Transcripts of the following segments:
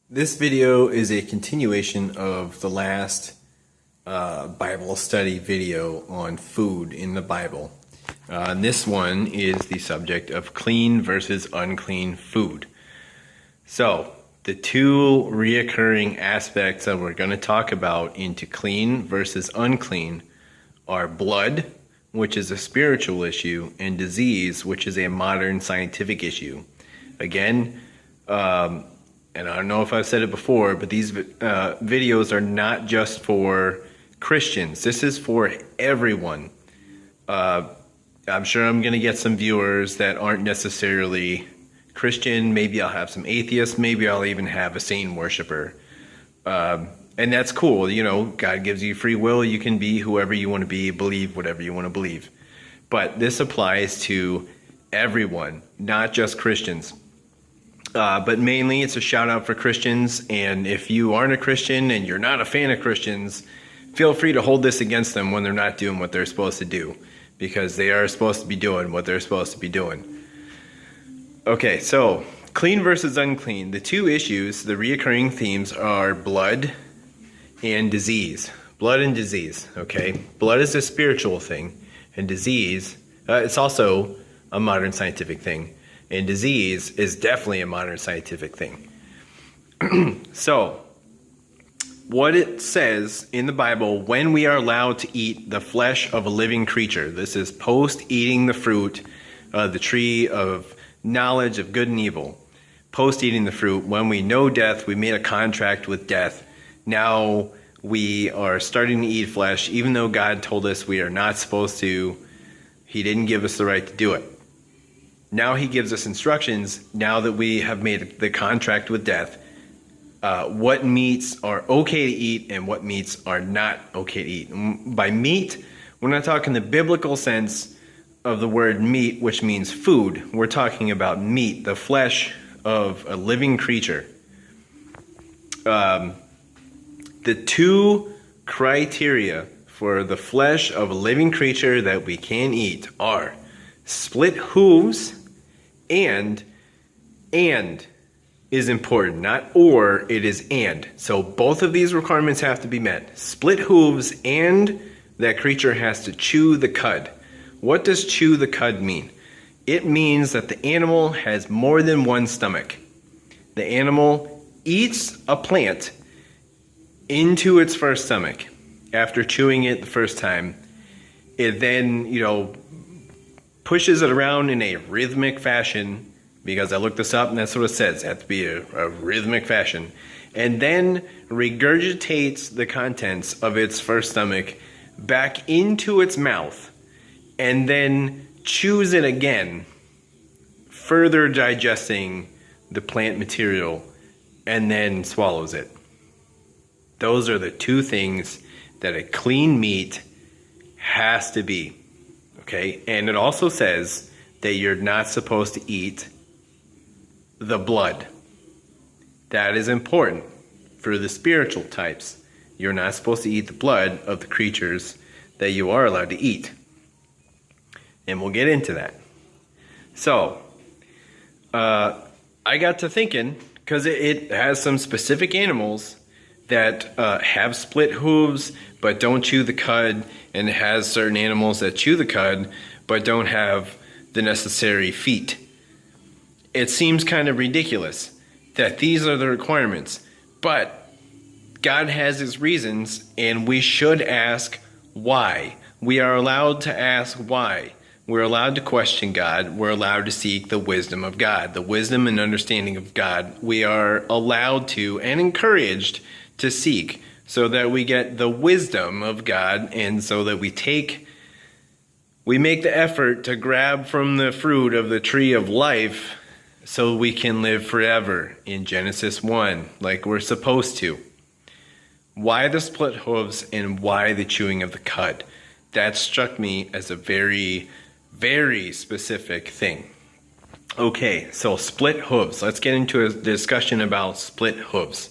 This video is a continuation of the last Bible study video on food in the Bible. This one is the subject of clean versus unclean food. So, the two reoccurring aspects that we're going to talk about into clean versus unclean are blood, which is a spiritual issue, and disease, which is a modern scientific issue. Again, and I don't know if I've said it before, but these videos are not just for Christians. This is for everyone. I'm sure I'm going to get some viewers that aren't necessarily Christian. Maybe I'll have some atheists. Maybe I'll even have a Satan worshiper. And that's cool. You know, God gives you free will. You can be whoever you want to be, believe whatever you want to believe. But this applies to everyone, not just Christians. But mainly it's a shout out for Christians, and if you aren't a Christian and you're not a fan of Christians, feel free to hold this against them when they're not doing what they're supposed to do, because they are supposed to be doing what they're supposed to be doing. Okay, so clean versus unclean. The two issues, the reoccurring themes are blood and disease. Blood and disease, okay? Blood is a spiritual thing, and disease, it's also a modern scientific thing. And disease is definitely a modern scientific thing. So, what it says in the Bible, when we are allowed to eat the flesh of a living creature, this is post eating the fruit of the tree of knowledge of good and evil. Post eating the fruit, when we know death, we made a contract with death. Now we are starting to eat flesh, even though God told us we are not supposed to. He didn't give us the right to do it. Now he gives us instructions, now that we have made the contract with death, what meats are okay to eat and what meats are not okay to eat. By meat, we're not talking the biblical sense of the word meat, which means food. We're talking about meat, the flesh of a living creature. The two criteria for the flesh of a living creature that we can eat are split hooves and is important, not or, it is and. So both of these requirements have to be met. Split hooves, and that creature has to chew the cud. What does chew the cud mean? It means that the animal has more than one stomach. The animal eats a plant into its first stomach. After chewing it the first time, it then, pushes it around in a rhythmic fashion, because I looked this up and that's what it says. It has to be a rhythmic fashion. And then regurgitates the contents of its first stomach back into its mouth, and then chews it again, further digesting the plant material, and then swallows it. Those are the two things that a clean meat has to be. Okay, and it also says that you're not supposed to eat the blood. That is important for the spiritual types. You're not supposed to eat the blood of the creatures that you are allowed to eat. And we'll get into that. So, I got to thinking, because it has some specific animals that have split hooves but don't chew the cud, and it has certain animals that chew the cud but don't have the necessary feet. It seems kind of ridiculous that these are the requirements, but God has his reasons, and we should ask why. We are allowed to ask why. We're allowed to question God. We're allowed to seek the wisdom of God, the wisdom and understanding of God. We are allowed to and encouraged to seek, so that we get the wisdom of God, and so that we make the effort to grab from the fruit of the tree of life so we can live forever in Genesis 1, like we're supposed to. Why the split hooves and why the chewing of the cud? That struck me as a very, very specific thing. Okay, so split hooves. Let's get into a discussion about split hooves.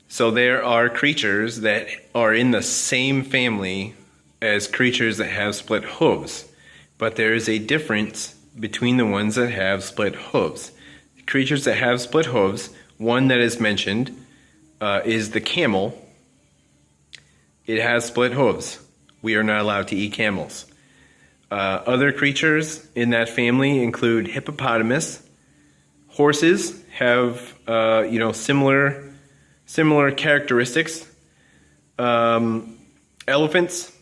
So there are creatures that are in the same family as creatures that have split hooves, but there is a difference between the ones that have split hooves. Creatures that have split hooves one that is mentioned is the camel. It has split hooves. We are not allowed to eat camels. Other creatures in that family include hippopotamus. Horses have similar characteristics. Elephants,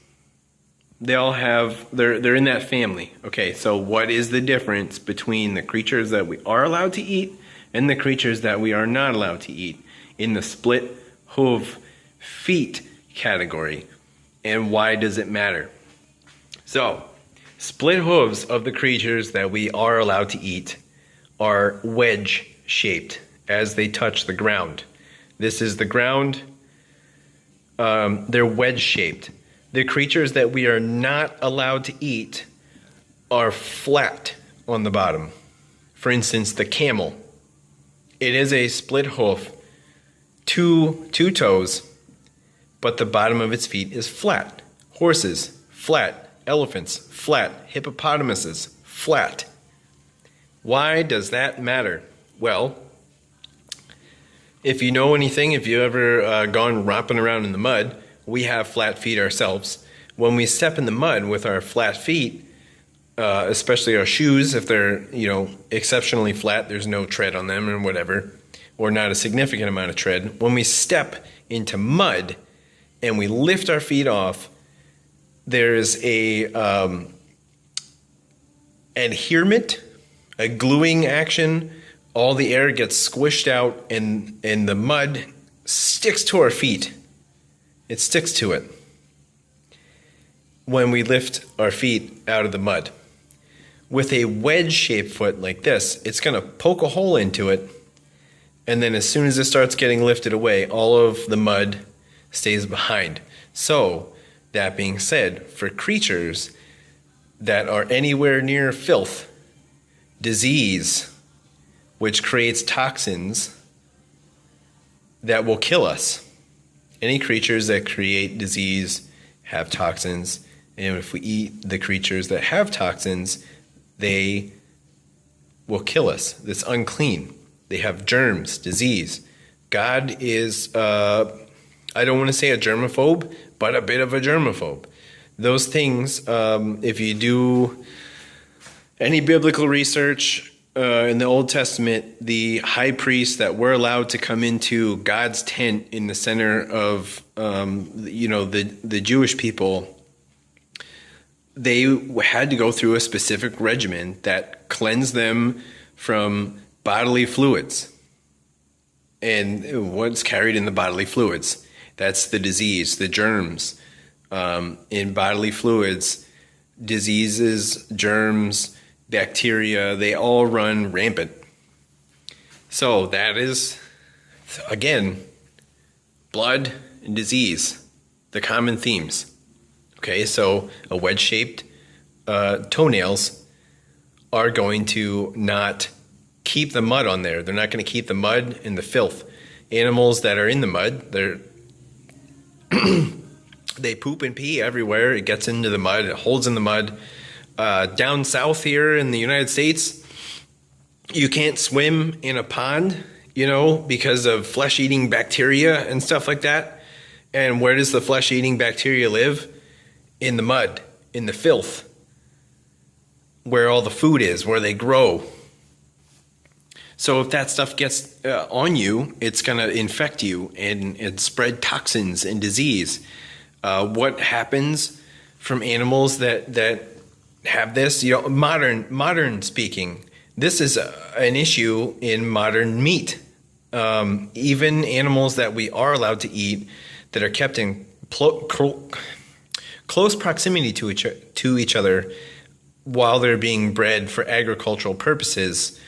they all have, they're in that family. Okay, so what is the difference between the creatures that we are allowed to eat and the creatures that we are not allowed to eat in the split hoof feet category? And why does it matter? So, split hooves of the creatures that we are allowed to eat are wedge-shaped as they touch the ground. This is the ground. They're wedge-shaped. The creatures that we are not allowed to eat are flat on the bottom. For instance, the camel. It is a split hoof, two toes, but the bottom of its feet is flat. Horses, flat. Elephants, flat. Hippopotamuses, flat. Why does that matter? Well, if you know anything, if you've ever gone romping around in the mud, we have flat feet ourselves. When we step in the mud with our flat feet, especially our shoes, if they're exceptionally flat, there's no tread on them or whatever, or not a significant amount of tread. When we step into mud and we lift our feet off, there's a adherement, a gluing action. All the air gets squished out and the mud sticks to our feet. It sticks to it when we lift our feet out of the mud. With a wedge-shaped foot like this, it's going to poke a hole into it, and then as soon as it starts getting lifted away, all of the mud stays behind. So, that being said, for creatures that are anywhere near filth, disease, which creates toxins that will kill us. Any creatures that create disease have toxins, and if we eat the creatures that have toxins, they will kill us. It's unclean. They have germs, disease. God is, I don't want to say a germaphobe, but a bit of a germaphobe. Those things, if you do any biblical research, in the Old Testament, the high priests that were allowed to come into God's tent in the center of, the Jewish people, they had to go through a specific regimen that cleansed them from bodily fluids. And what's carried in the bodily fluids? That's the disease, the germs. In bodily fluids, diseases, germs, bacteria, they all run rampant. So that is, again, blood and disease, the common themes. Okay, so a wedge-shaped toenails are going to not keep the mud on there. They're not going to keep the mud and the filth. Animals that are in the mud, they poop and pee everywhere. It gets into the mud. It holds in the mud. Down south here in the United States, you can't swim in a pond, because of flesh-eating bacteria and stuff like that. And where does the flesh-eating bacteria live? In the mud, in the filth, where all the food is, where they grow. So if that stuff gets on you, it's going to infect you and spread toxins and disease. What happens from animals that have this, modern speaking, this is an issue in modern meat. Even animals that we are allowed to eat that are kept in close proximity to each other while they're being bred for agricultural purposes,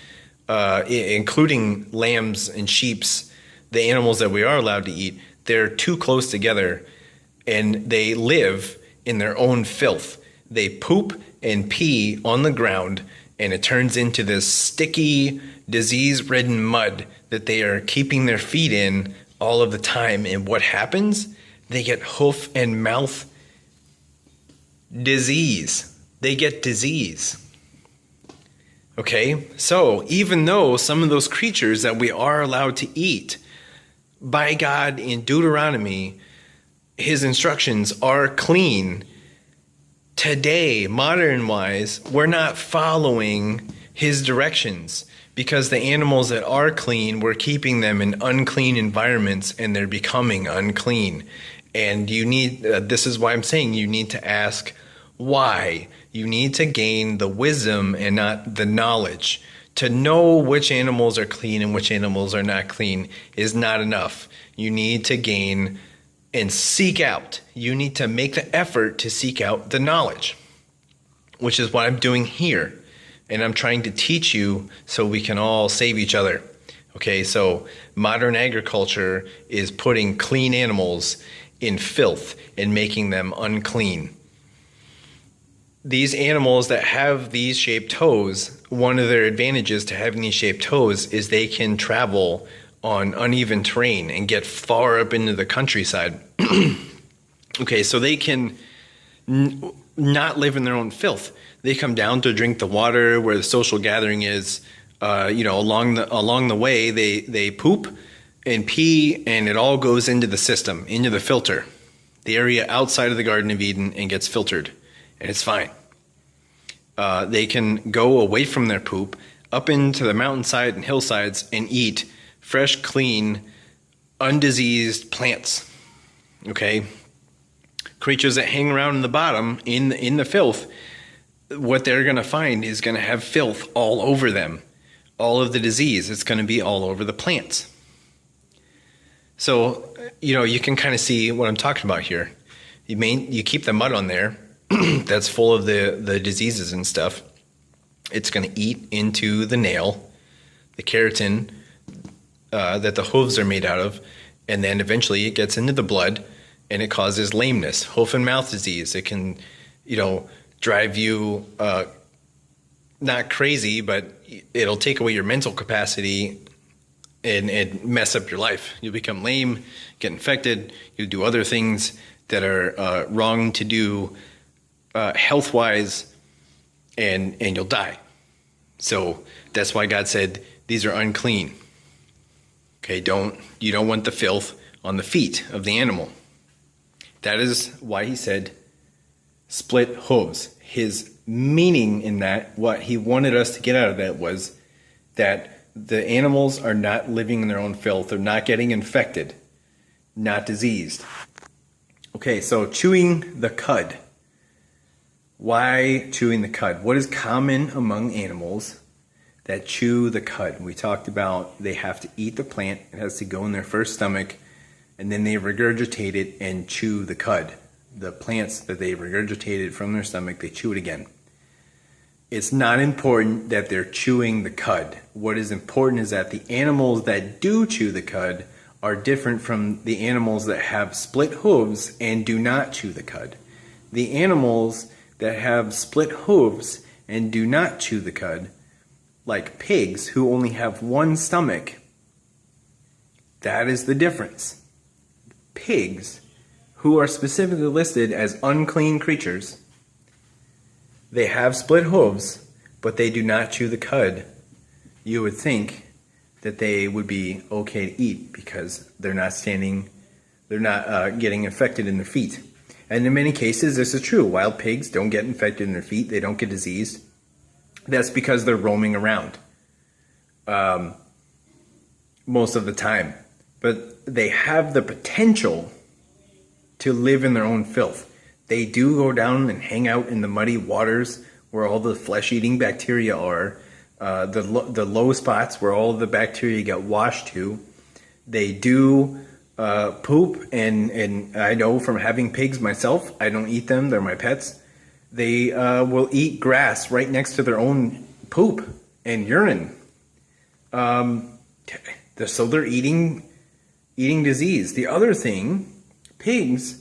including lambs and sheeps, the animals that we are allowed to eat, they're too close together and they live in their own filth. They poop and pee on the ground, and it turns into this sticky, disease-ridden mud that they are keeping their feet in all of the time. And what happens? They get hoof and mouth disease. They get disease. Okay, so even though some of those creatures that we are allowed to eat by God in Deuteronomy, his instructions are clean, today, modern-wise, we're not following his directions because the animals that are clean, we're keeping them in unclean environments and they're becoming unclean. And you need, this is why I'm saying you need to ask why. You need to gain the wisdom and not the knowledge. To know which animals are clean and which animals are not clean is not enough. You need to gain and seek out. You need to make the effort to seek out the knowledge, which is what I'm doing here. And I'm trying to teach you so we can all save each other. Okay, so modern agriculture is putting clean animals in filth and making them unclean. These animals that have these shaped toes, one of their advantages to having these shaped toes is they can travel on uneven terrain and get far up into the countryside. Okay, so they can not live in their own filth. They come down to drink the water where the social gathering is. Along the way, they poop and pee, and it all goes into the system, into the filter, the area outside of the Garden of Eden, and gets filtered, and it's fine. They can go away from their poop up into the mountainside and hillsides and eat fresh, clean, undiseased plants. Okay, creatures that hang around in the bottom in the filth, what they're going to find is going to have filth all over them. All of the disease, it's going to be all over the plants. So, you can kind of see what I'm talking about here. You keep the mud on there that's full of the diseases and stuff. It's going to eat into the nail, the keratin that the hooves are made out of, and then eventually it gets into the blood and it causes lameness, hoof and mouth disease. It can, drive you not crazy, but it'll take away your mental capacity and mess up your life. You'll become lame, get infected, you'll do other things that are wrong to do health-wise, and you'll die. So that's why God said these are unclean. Okay, you don't want the filth on the feet of the animal. That is why he said split hooves. His meaning in that, what he wanted us to get out of that was that the animals are not living in their own filth. They're not getting infected, not diseased. Okay, so chewing the cud. Why chewing the cud? What is common among animals that chew the cud? We talked about they have to eat the plant. It has to go in their first stomach, and then they regurgitate it and chew the cud. The plants that they regurgitated from their stomach, they chew it again. It's not important that they're chewing the cud. What is important is that the animals that do chew the cud are different from the animals that have split hooves and do not chew the cud. The animals that have split hooves and do not chew the cud, like pigs who only have one stomach, that is the difference. Pigs, who are specifically listed as unclean creatures, they have split hooves, but they do not chew the cud. You would think that they would be okay to eat because they're not getting infected in their feet. And in many cases, this is true. Wild pigs don't get infected in their feet. They don't get diseased. That's because they're roaming around most of the time. But they have the potential to live in their own filth. They do go down and hang out in the muddy waters where all the flesh-eating bacteria are, the low spots where all the bacteria get washed to. They do poop, and I know from having pigs myself, I don't eat them, they're my pets. They will eat grass right next to their own poop and urine. So they're eating disease. The other thing, pigs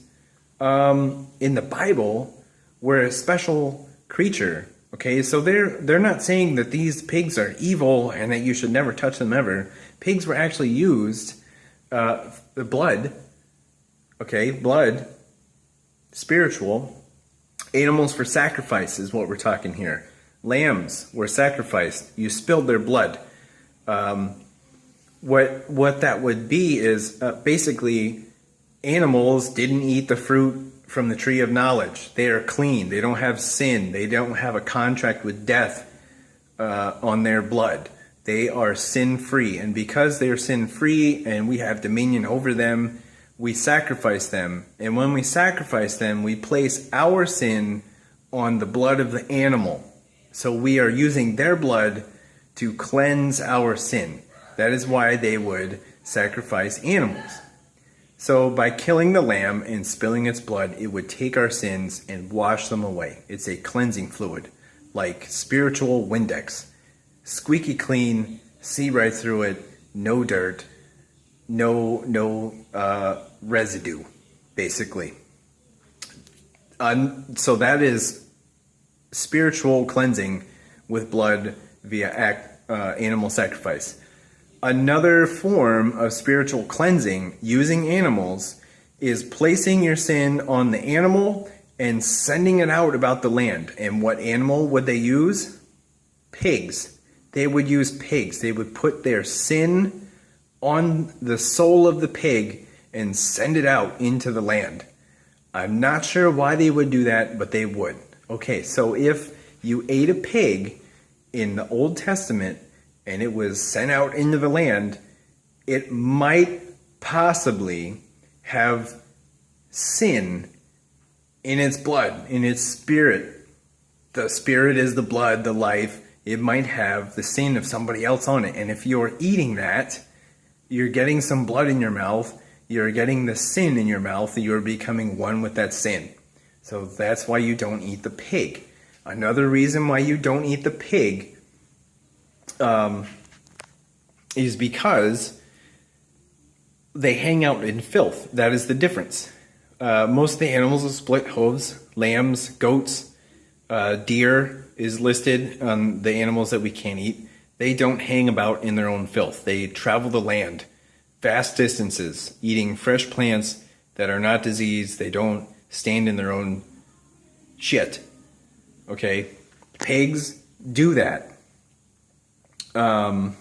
in the Bible were a special creature. Okay, so they're not saying that these pigs are evil and that you should never touch them ever. Pigs were actually used, the blood, spiritual, animals for sacrifice is what we're talking here. lambs were sacrificed. You spilled their blood. What that would be is basically animals didn't eat the fruit from the tree of knowledge. They are clean. They don't have sin. They don't have a contract with death on their blood. They are sin-free. And because they are sin-free and we have dominion over them, we sacrifice them. And when we sacrifice them, we place our sin on the blood of the animal. So we are using their blood to cleanse our sin. That is why they would sacrifice animals. So by killing the lamb and spilling its blood, it would take our sins and wash them away. It's a cleansing fluid, like spiritual Windex. Squeaky clean, see right through it, no dirt, no residue, basically. So that is spiritual cleansing with blood via animal sacrifice. Another form of spiritual cleansing using animals is placing your sin on the animal and sending it out about the land. And what animal would they use? Pigs. They would use pigs. They would put their sin on the soul of the pig and send it out into the land. I'm not sure why they would do that, but they would. Okay, so if you ate a pig in the Old Testament and it was sent out into the land, it might possibly have sin in its blood, in its spirit. The spirit is the blood, the life. It might have the sin of somebody else on it. And if you're eating that, you're getting some blood in your mouth, you're getting the sin in your mouth, you're becoming one with that sin. So that's why you don't eat the pig. Another reason why you don't eat the pig is because they hang out in filth. That is the difference. Most of the animals with split hooves, lambs, goats, deer is listed on the animals that we can't eat. They don't hang about in their own filth. They travel the land vast distances, eating fresh plants that are not diseased. They don't stand in their own shit. Okay? Pigs do that. Where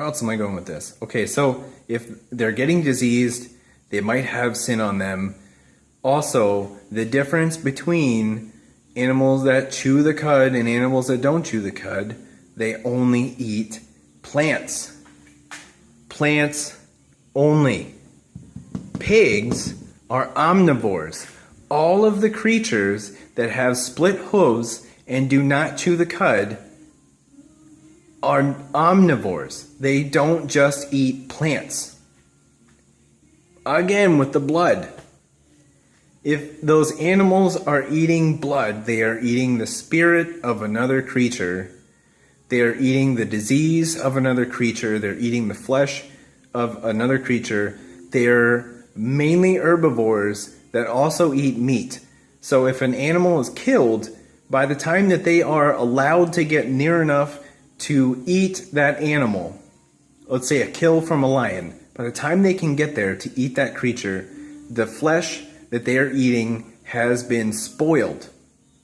else am I going with this? Okay, so if they're getting diseased, they might have sin on them. Also, the difference between animals that chew the cud and animals that don't chew the cud, they only eat plants. Plants only. Pigs are omnivores. All of the creatures that have split hooves and do not chew the cud are omnivores. They don't just eat plants. Again, with the blood. If those animals are eating blood, they are eating the spirit of another creature. They are eating the disease of another creature. They're eating the flesh of another creature. They're mainly herbivores that also eat meat. So if an animal is killed, by the time that they are allowed to get near enough to eat that animal, let's say a kill from a lion, by the time they can get there to eat that creature, the flesh that they are eating has been spoiled.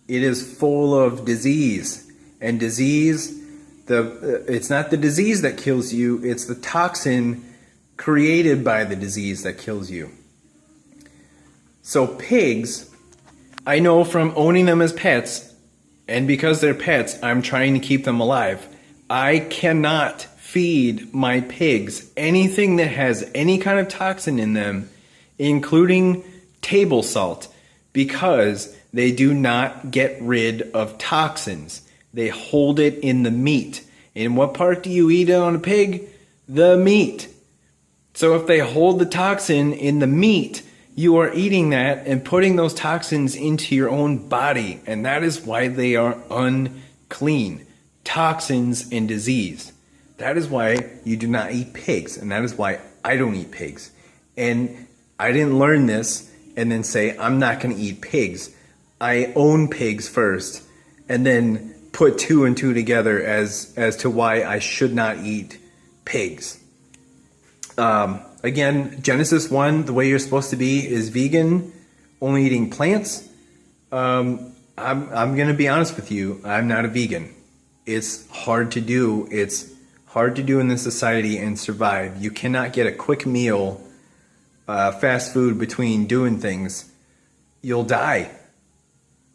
It is full of disease. And disease, it's not the disease that kills you, it's the toxin created by the disease that kills you. So pigs, I know from owning them as pets, and because they're pets, I'm trying to keep them alive. I cannot feed my pigs anything that has any kind of toxin in them, including table salt, because they do not get rid of toxins. They hold it in the meat. And what part do you eat on a pig? The meat. So if they hold the toxin in the meat, you are eating that and putting those toxins into your own body. And that is why they are unclean. Toxins and disease. That is why you do not eat pigs. And that is why I don't eat pigs. And I didn't learn this and then say, I'm not going to eat pigs. I own pigs first, and then put two and two together as to why I should not eat pigs. Again, Genesis 1, the way you're supposed to be is vegan, only eating plants. I I'm going to be honest with you. I'm not a vegan. It's hard to do. It's hard to do in this society and survive. You cannot get a quick meal, fast food between doing things. You'll die.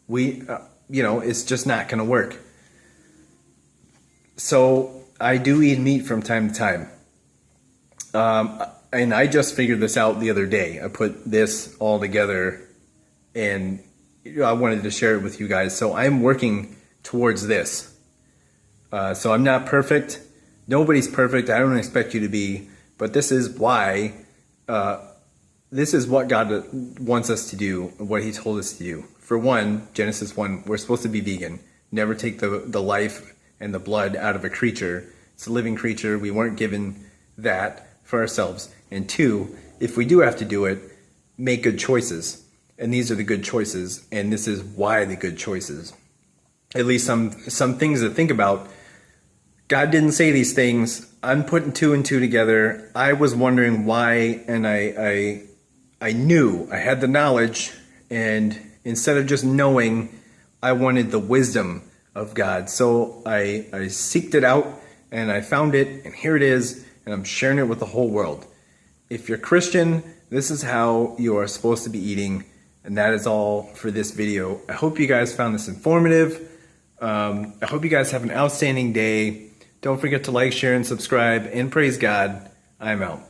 It's just not going to work. So I do eat meat from time to time. And I just figured this out the other day. I put this all together and I wanted to share it with you guys. So I'm working towards this. So I'm not perfect. Nobody's perfect. I don't expect you to be. But this is why, this is what God wants us to do, what he told us to do. For one, Genesis 1, we're supposed to be vegan. Never take the life and the blood out of a creature. It's a living creature. We weren't given that for ourselves. And two, if we do have to do it, make good choices. And these are the good choices. And this is why the good choices. At least some things to think about. God didn't say these things. I'm putting two and two together. I was wondering why, and I knew, I had the knowledge, and instead of just knowing, I wanted the wisdom of God. So I seeked it out, and I found it, and here it is, and I'm sharing it with the whole world. If you're Christian, this is how you are supposed to be eating, and that is all for this video. I hope you guys found this informative. I hope you guys have an outstanding day. Don't forget to like, share, and subscribe, and praise God. I'm out.